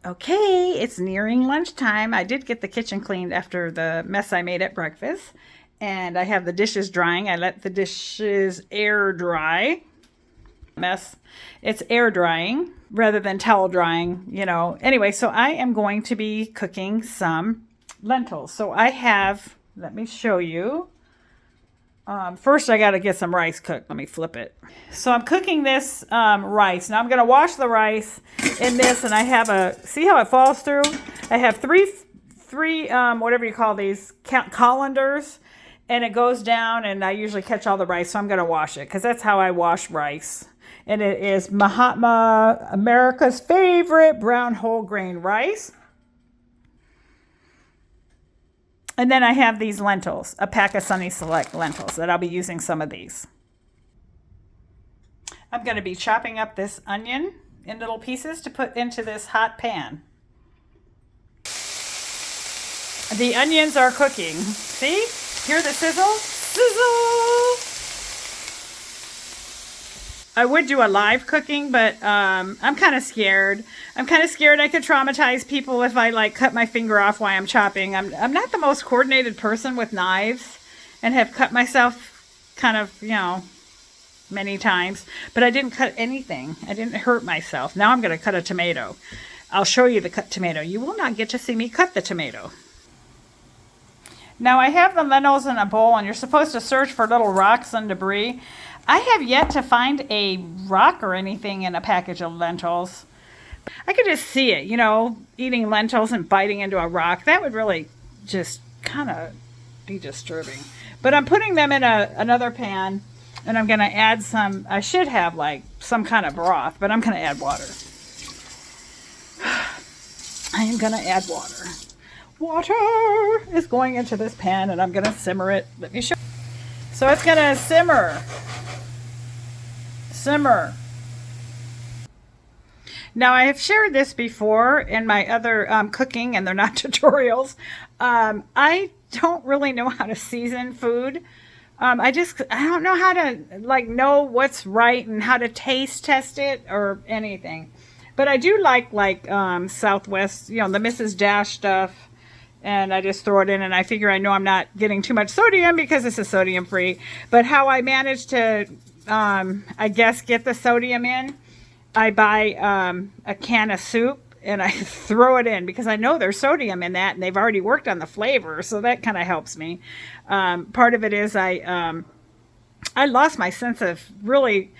Okay, it's nearing lunchtime. I did get the kitchen cleaned after the mess I made at breakfast. And I have the dishes drying. I let the dishes air dry. Mess. It's air drying rather than towel drying, you know. Anyway, so I am going to be cooking some lentils. So I have, let me show you. First, I got to get some rice cooked. Let me flip it. So I'm cooking this rice. Now I'm going to wash the rice in this, and I have see how it falls through? I have three whatever you call these, colanders, and it goes down, and I usually catch all the rice, so I'm going to wash it, because that's how I wash rice. And it is Mahatma, America's favorite brown whole grain rice. And then I have these lentils, a pack of Sunny Select lentils that I'll be using some of these. I'm going to be chopping up this onion in little pieces to put into this hot pan. The onions are cooking. See? Hear the sizzle? Sizzle! I would do a live cooking, but I'm kind of scared. I'm kind of scared I could traumatize people if I like cut my finger off while I'm chopping. I'm not the most coordinated person with knives, and have cut myself kind of, you know, many times, but I didn't cut anything. I didn't hurt myself. Now I'm going to cut a tomato. I'll show you the cut tomato. You will not get to see me cut the tomato. Now I have the lentils in a bowl, and you're supposed to search for little rocks and debris. I have yet to find a rock or anything in a package of lentils. I could just see it, you know, eating lentils and biting into a rock. That would really just kind of be disturbing. But I'm putting them in another pan, and I'm going to add some, I should have like some kind of broth, but I'm going to add water. I am going to add water. Water is going into this pan, and I'm going to simmer it. Let me show you. So it's going to simmer. Simmer. Now I have shared this before in my other cooking, and they're not tutorials. I don't really know how to season food. I don't know how to like know what's right and how to taste test it or anything. But I do like Southwest, you know, the Mrs. Dash stuff. And I just throw it in, and I figure I know I'm not getting too much sodium because this is sodium free. But how I manage to, I guess, get the sodium in, I buy a can of soup and I throw it in because I know there's sodium in that, and they've already worked on the flavor, so that kind of helps me. Part of it is I lost my sensitivity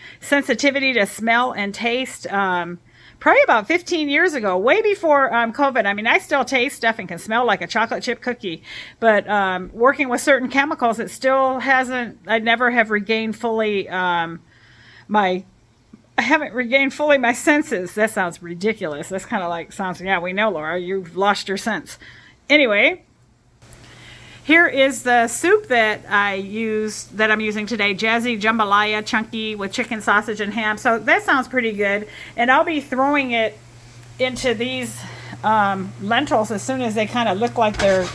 to smell and taste. Probably about 15 years ago, way before COVID. I mean, I still taste stuff and can smell like a chocolate chip cookie, but working with certain chemicals, it still hasn't, I never have regained fully I haven't regained fully my senses. That sounds ridiculous. That's kind of like, sounds, yeah, we know, Laura, you've lost your sense. Anyway, here is the soup that I'm using today, Jazzy Jambalaya Chunky with chicken, sausage, and ham. So that sounds pretty good. And I'll be throwing it into these lentils as soon as they kind of look like they're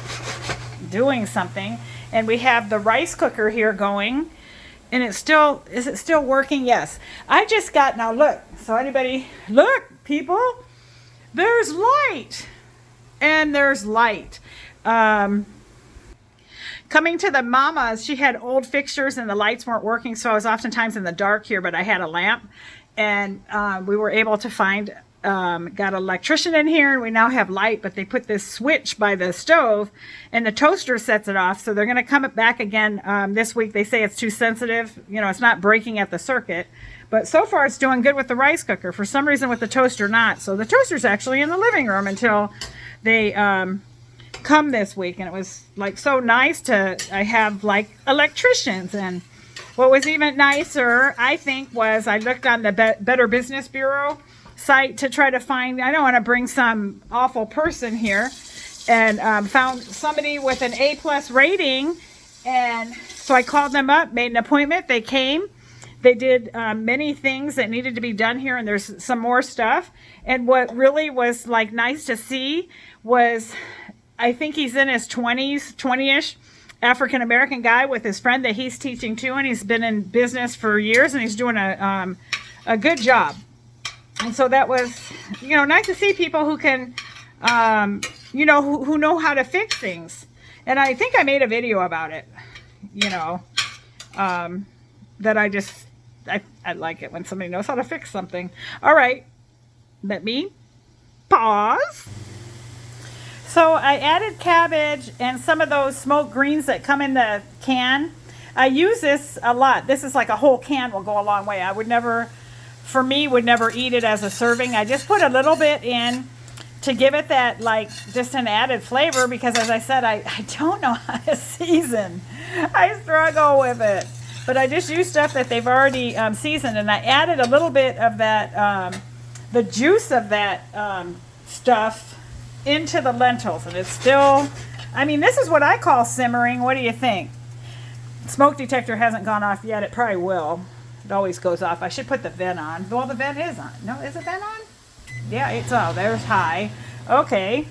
doing something. And we have the rice cooker here going. And is it still working? Yes. I just got, now look, so anybody, look, people, there's light. And there's light. Coming to the Momma's, she had old fixtures and the lights weren't working, so I was oftentimes in the dark here, but I had a lamp, and we were able to find, got an electrician in here, and we now have light, but they put this switch by the stove, and the toaster sets it off, so they're going to come back again this week. They say it's too sensitive, you know, it's not breaking at the circuit, but so far it's doing good with the rice cooker. For some reason with the toaster not, so the toaster's actually in the living room until they come this week, and it was like so nice to I have like electricians. And what was even nicer, I think, was I looked on the Better Business Bureau site to try to find, I don't want to bring some awful person here, and found somebody with an A+ rating, and so I called them up, made an appointment. They came, they did many things that needed to be done here, and there's some more stuff. And what really was like nice to see was, I think he's in his 20s, 20-ish, African-American guy with his friend that he's teaching to, and he's been in business for years, and he's doing a good job. And so that was, nice to see people who can, who know how to fix things. And I think I made a video about it, that I like it when somebody knows how to fix something. All right, let me pause. So I added cabbage and some of those smoked greens that come in the can. I use this a lot. This is like a whole can will go a long way. I would never eat it as a serving. I just put a little bit in to give it that, like, just an added flavor, because as I said, I don't know how to season. I struggle with it. But I just use stuff that they've already seasoned, and I added a little bit of that, the juice of that stuff into the lentils, and it's still, this is what I call simmering. What do you think? Smoke detector hasn't gone off yet. It probably will. It always goes off. I should put the vent on. Well, the vent is on. No, is the vent on? Yeah, there's high. Okay.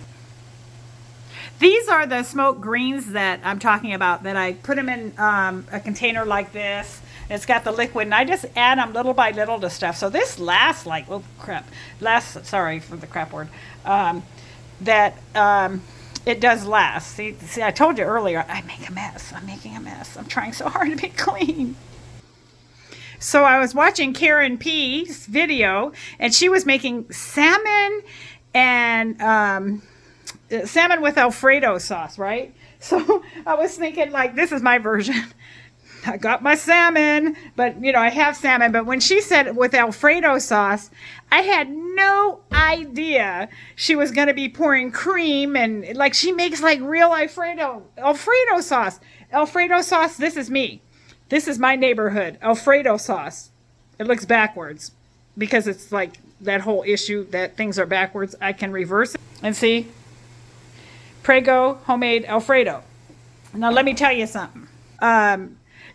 These are the smoked greens that I'm talking about, that I put them in a container like this. It's got the liquid, and I just add them little by little to stuff. So this lasts like, sorry for the crap word. It does last. See, I told you earlier, I make a mess. I'm making a mess. I'm trying so hard to be clean. So I was watching Karen P's video, and she was making salmon and salmon with Alfredo sauce, right? So I was thinking, like, this is my version. I got my salmon, but I have salmon. But when she said with Alfredo sauce, I had no idea she was going to be pouring cream, and like she makes like real Alfredo sauce. Alfredo sauce, this is me. This is my neighborhood. Alfredo sauce. It looks backwards because it's like that whole issue that things are backwards. I can reverse it and see. Prego homemade Alfredo. Now let me tell you something.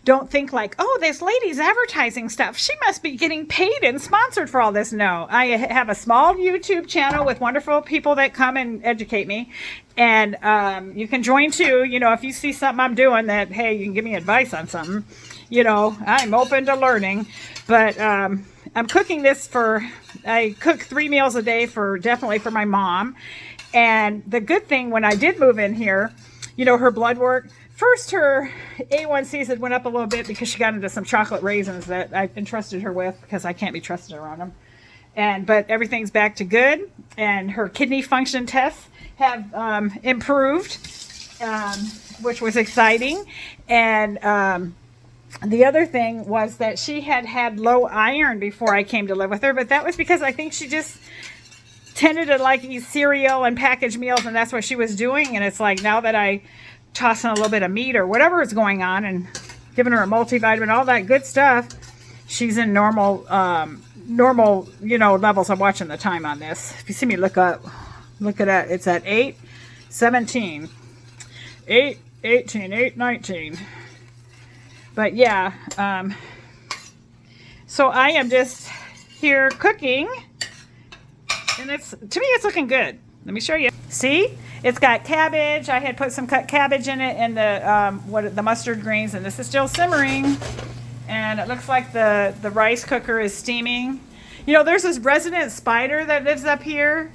Don't think like, oh, this lady's advertising stuff. She must be getting paid and sponsored for all this. No, I have a small YouTube channel with wonderful people that come and educate me. And you can join too. If you see something I'm doing that, hey, you can give me advice on something. I'm open to learning. But I'm cooking this I cook 3 meals a day definitely for my mom. And the good thing when I did move in here, her blood work, first, her A1Cs had went up a little bit because she got into some chocolate raisins that I entrusted her with because I can't be trusted around them. But everything's back to good, and her kidney function tests have improved, which was exciting. And the other thing was that she had low iron before I came to live with her, but that was because I think she just tended to like eat cereal and packaged meals, and that's what she was doing. And it's like, now that I toss in a little bit of meat or whatever is going on and giving her a multivitamin, all that good stuff, she's in normal levels. I'm watching the time on this. If you see me look at it. It's at 8:17, 8:18, 8:19. But yeah, so I am just here cooking, and to me it's looking good. Let me show you. See, it's got cabbage. I had put some cut cabbage in it, and the mustard greens, and this is still simmering. And it looks like the rice cooker is steaming. There's this resident spider that lives up here.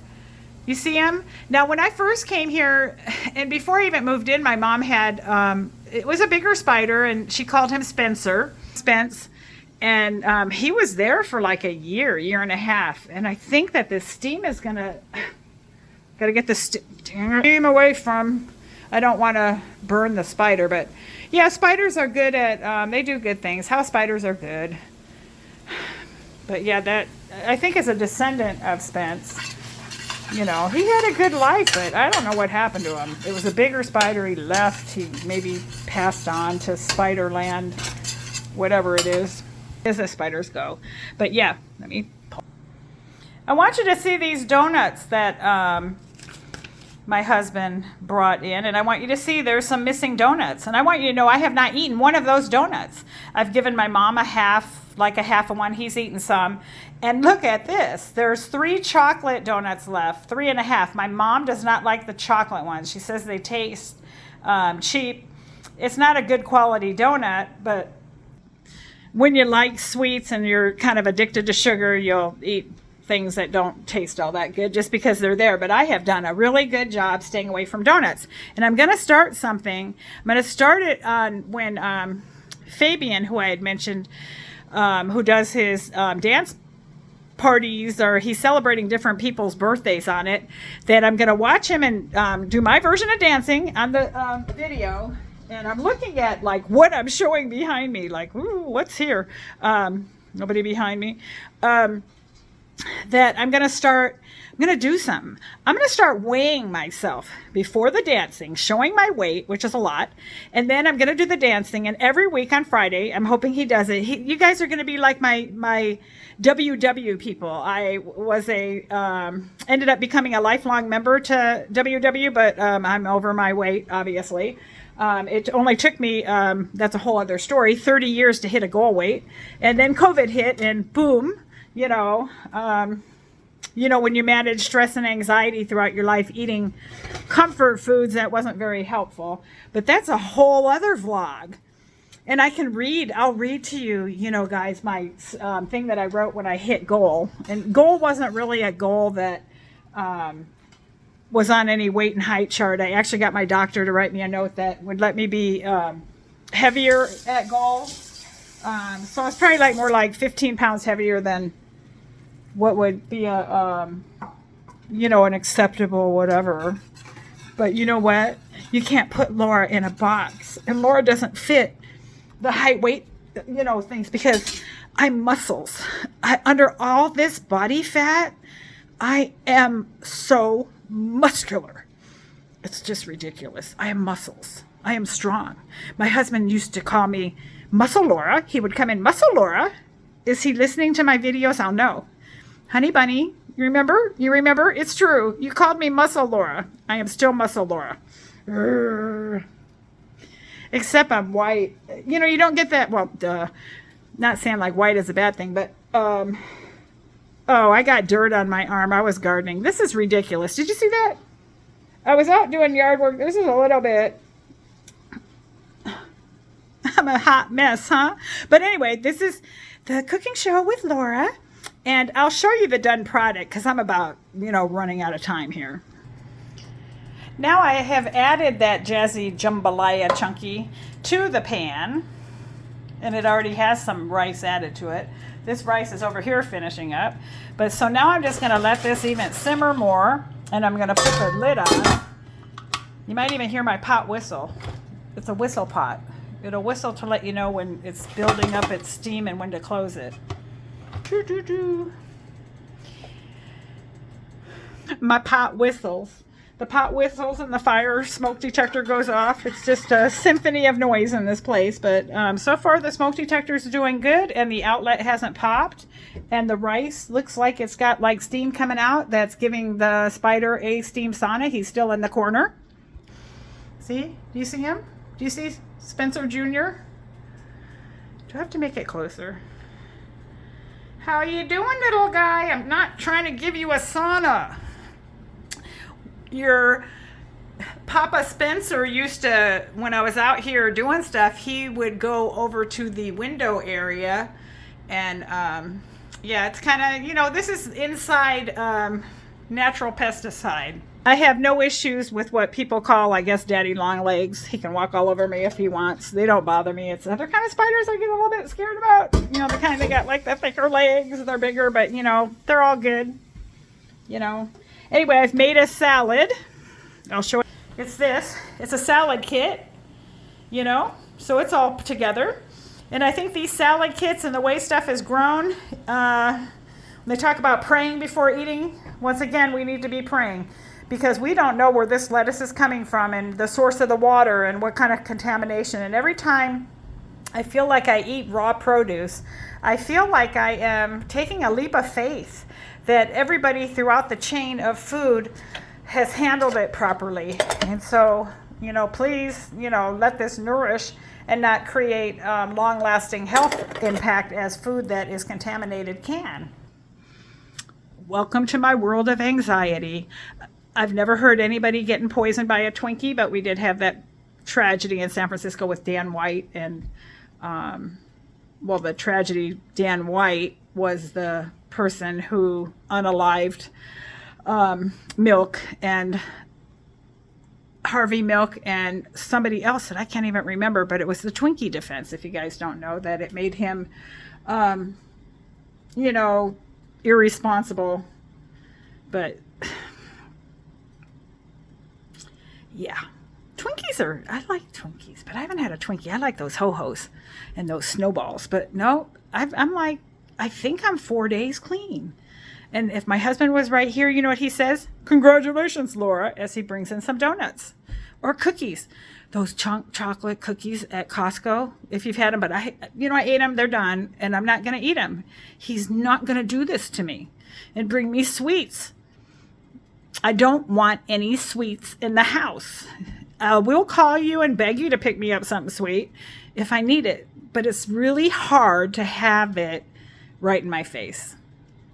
You see him? Now, when I first came here, and before I even moved in, my mom had, it was a bigger spider, and she called him Spence. And he was there for like a year and a half. And I think that this steam is gotta get the steam away from, I don't want to burn the spider, but yeah, spiders are good at, they do good things. House spiders are good. But yeah, I think is a descendant of Spence. He had a good life, but I don't know what happened to him. It was a bigger spider. He left. He maybe passed on to Spiderland, whatever it is. As the spiders go. But yeah, I want you to see these donuts that my husband brought in, and I want you to see there's some missing donuts, and I want you to know I have not eaten one of those donuts. I've given my mom a half of one. He's eaten some. And look at this. There's 3 chocolate donuts left, 3.5. My mom does not like the chocolate ones. She says they taste cheap. It's not a good quality donut, but when you like sweets and you're kind of addicted to sugar, you'll eat things that don't taste all that good just because they're there. But I have done a really good job staying away from donuts. And I'm going to start something. I'm going to start it on when Fabian, who I had mentioned, who does his dance parties, or he's celebrating different people's birthdays on it, that I'm going to watch him and do my version of dancing on the video. And I'm looking at like what I'm showing behind me, like, ooh, what's here? Nobody behind me. That I'm going to do something. I'm going to start weighing myself before the dancing, showing my weight, which is a lot. And then I'm going to do the dancing. And every week on Friday, I'm hoping he does it. You guys are going to be like my WW people. I was ended up becoming a lifelong member to WW, but I'm over my weight, obviously. It only took me, that's a whole other story, 30 years to hit a goal weight. And then COVID hit and boom, when you manage stress and anxiety throughout your life, eating comfort foods, that wasn't very helpful. But that's a whole other vlog. And I'll read to you, guys, my thing that I wrote when I hit goal. And goal wasn't really a goal that was on any weight and height chart. I actually got my doctor to write me a note that would let me be heavier at goal. So it's probably more like 15 pounds heavier than what would be an acceptable whatever. But you know what? You can't put Laura in a box. And Laura doesn't fit the height, weight, things, because I'm muscles. Under all this body fat, I am so muscular. It's just ridiculous. I am muscles. I am strong. My husband used to call me Muscle Laura. He would come in, Muscle Laura. Is he listening to my videos? I'll know. Honey bunny, you remember? You remember? It's true. You called me Muscle Laura. I am still Muscle Laura. Urgh. Except I'm white. You don't get that. Well, not saying like white is a bad thing, but oh, I got dirt on my arm. I was gardening. This is ridiculous. Did you see that? I was out doing yard work. This is a little bit. I'm a hot mess, huh? But anyway, this is the cooking show with Laura. And I'll show you the done product because I'm about, running out of time here. Now I have added that Jazzy Jambalaya Chunky to the pan. And it already has some rice added to it. This rice is over here finishing up. But so now I'm just going to let this even simmer more. And I'm going to put the lid on. You might even hear my pot whistle. It's a whistle pot. It'll whistle to let you know when it's building up its steam and when to close it. Doo-doo-doo. My pot whistles. The pot whistles and the fire smoke detector goes off. It's just a symphony of noise in this place. But so far the smoke detector is doing good and the outlet hasn't popped. And the rice looks like it's got like steam coming out. That's giving the spider a steam sauna. He's still in the corner. See? Do you see him? Do you see Spencer Jr? Do I have to make it closer? How you doing, little guy? I'm not trying to give you a sauna. Your Papa Spencer used to, when I was out here doing stuff, he would go over to the window area and, yeah, it's kind of, this is inside natural pesticide. I have no issues with what people call, I guess, daddy long legs. He can walk all over me if he wants. They don't bother me. It's other kind of spiders I get a little bit scared about. The kind that got like the thicker legs. They're bigger, but, they're all good. Anyway, I've made a salad. I'll show it. It's this. It's a salad kit, so it's all together. And I think these salad kits and the way stuff is grown, when they talk about praying before eating, once again, we need to be praying. Because we don't know where this lettuce is coming from and the source of the water and what kind of contamination. And every time I feel like I eat raw produce, I feel like I am taking a leap of faith that everybody throughout the chain of food has handled it properly. And so, please, let this nourish and not create long-lasting health impact as food that is contaminated can. Welcome to my world of anxiety. I've never heard anybody getting poisoned by a Twinkie, but we did have that tragedy in San Francisco with Dan White. And, the tragedy, Dan White was the person who unalived Milk and Harvey Milk and somebody else that I can't even remember, but it was the Twinkie defense, if you guys don't know, that it made him, you know, irresponsible. But yeah, Twinkies I like Twinkies, but I haven't had a Twinkie. I like those Ho-Hos and those snowballs, but no, I'm like, I think I'm 4 days clean. And if my husband was right here, you know what he says? Congratulations, Laura, as he brings in some donuts or cookies. Those chunk chocolate cookies at Costco, if you've had them, but I ate them, they're done, and I'm not going to eat them. He's not going to do this to me and bring me sweets. I don't want any sweets in the house. We'll call you and beg you to pick me up something sweet if I need it, but it's really hard to have it right in my face.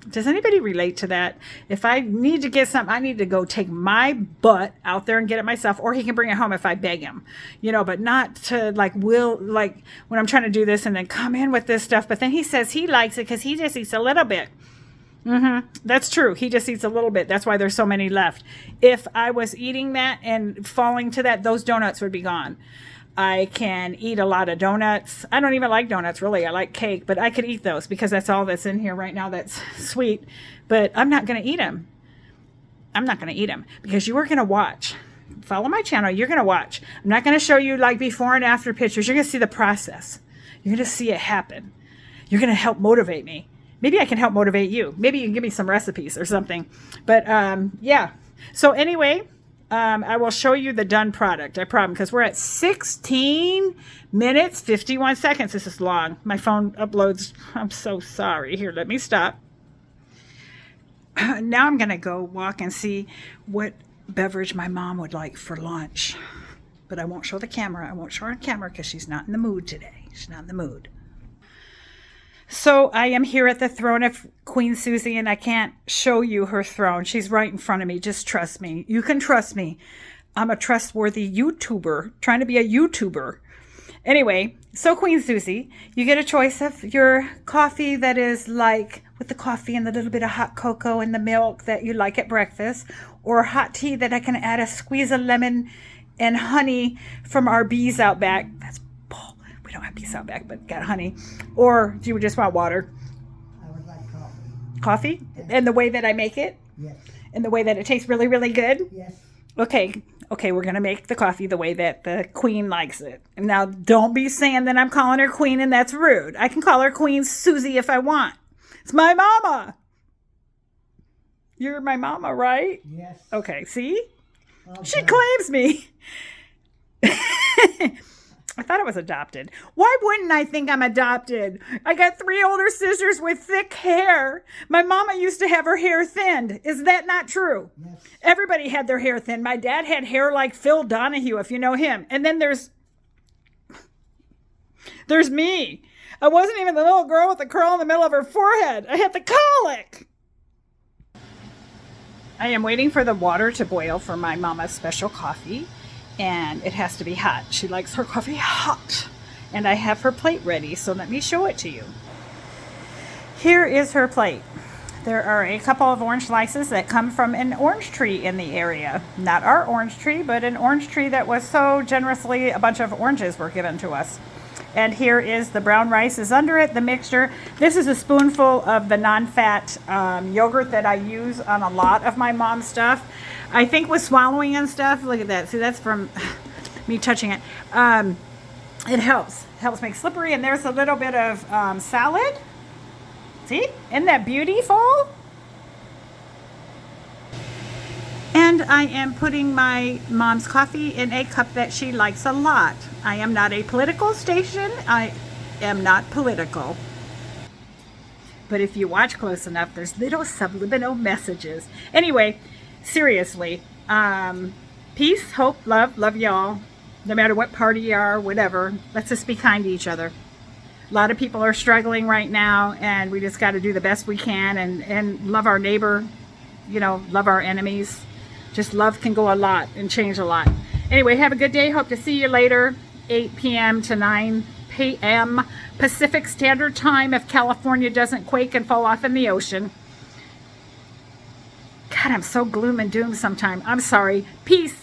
Does anybody relate to that? If I need to get something, I need to go take my butt out there and get it myself, or he can bring it home if I beg him, you know, but not to like when I'm trying to do this and then come in with this stuff. But then he says he likes it because he just eats a little bit. That's true. He just eats a little bit. That's why there's so many left. If I was eating that and falling to that, those donuts would be gone. I can eat a lot of donuts. I don't even like donuts, really. I like cake, but I could eat those because that's all that's in here right now that's sweet. But I'm not going to eat them. I'm not going to eat them because you are going to watch. Follow my channel. You're going to watch. I'm not going to show you like before and after pictures. You're going to see the process. You're going to see it happen. You're going to help motivate me. Maybe I can help motivate you. Maybe you can give me some recipes or something. But yeah. So anyway, I will show you the done product. I promise, because we're at 16 minutes, 51 seconds. This is long. My phone uploads. I'm so sorry. Here, let me stop. Now I'm going to go walk and see what beverage my mom would like for lunch. But I won't show the camera. I won't show her on camera because she's not in the mood today. She's not in the mood. So I am here at the throne of Queen Susie, and I can't show you her throne. She's right in front of me. Just trust me. You can trust me. I'm a trustworthy YouTuber, trying to be a YouTuber. Anyway, so Queen Susie, you get a choice of your coffee that is like with the coffee and the little bit of hot cocoa and the milk that you like at breakfast, or hot tea that I can add a squeeze of lemon and honey from our bees out back. That's bull. We don't have bees out back, but got honey. Or do you just want water? I would like coffee. Coffee? Yes. And the way that I make it? Yes. And the way that it tastes really, really good? Yes. Okay, we're going to make the coffee the way that the queen likes it. Now, don't be saying that I'm calling her queen and that's rude. I can call her Queen Susie if I want. It's my mama. You're my mama, right? Yes. Okay, see? Okay. She claims me. I thought I was adopted. Why wouldn't I think I'm adopted? I got 3 older sisters with thick hair. My mama used to have her hair thinned. Is that not true? Yes. Everybody had their hair thin. My dad had hair like Phil Donahue, if you know him. And then there's me. I wasn't even the little girl with the curl in the middle of her forehead. I had the colic. I am waiting for the water to boil for my mama's special coffee. And it has to be hot. She likes her coffee hot. And I have her plate ready, so let me show it to you. Here is her plate. There are a couple of orange slices that come from an orange tree in the area. Not our orange tree, but an orange tree that was so generously, a bunch of oranges were given to us. And here is the brown rice is under it, the mixture. This is a spoonful of the non-fat yogurt that I use on a lot of my mom's stuff. I think with swallowing and stuff, look at that. See, that's from me touching it. It helps make slippery. And there's a little bit of salad. See, isn't that beautiful? And I am putting my mom's coffee in a cup that she likes a lot. I am not a political station. I am not political. But if you watch close enough, there's little subliminal messages. Anyway, seriously, peace, hope, love y'all. No matter what party you are, whatever, let's just be kind to each other. A lot of people are struggling right now, and we just got to do the best we can and love our neighbor, love our enemies. Just love can go a lot and change a lot. Anyway, have a good day. Hope to see you later, 8 p.m. to 9 p.m. Pacific Standard Time if California doesn't quake and fall off in the ocean. God, I'm so gloom and doom sometimes. I'm sorry. Peace.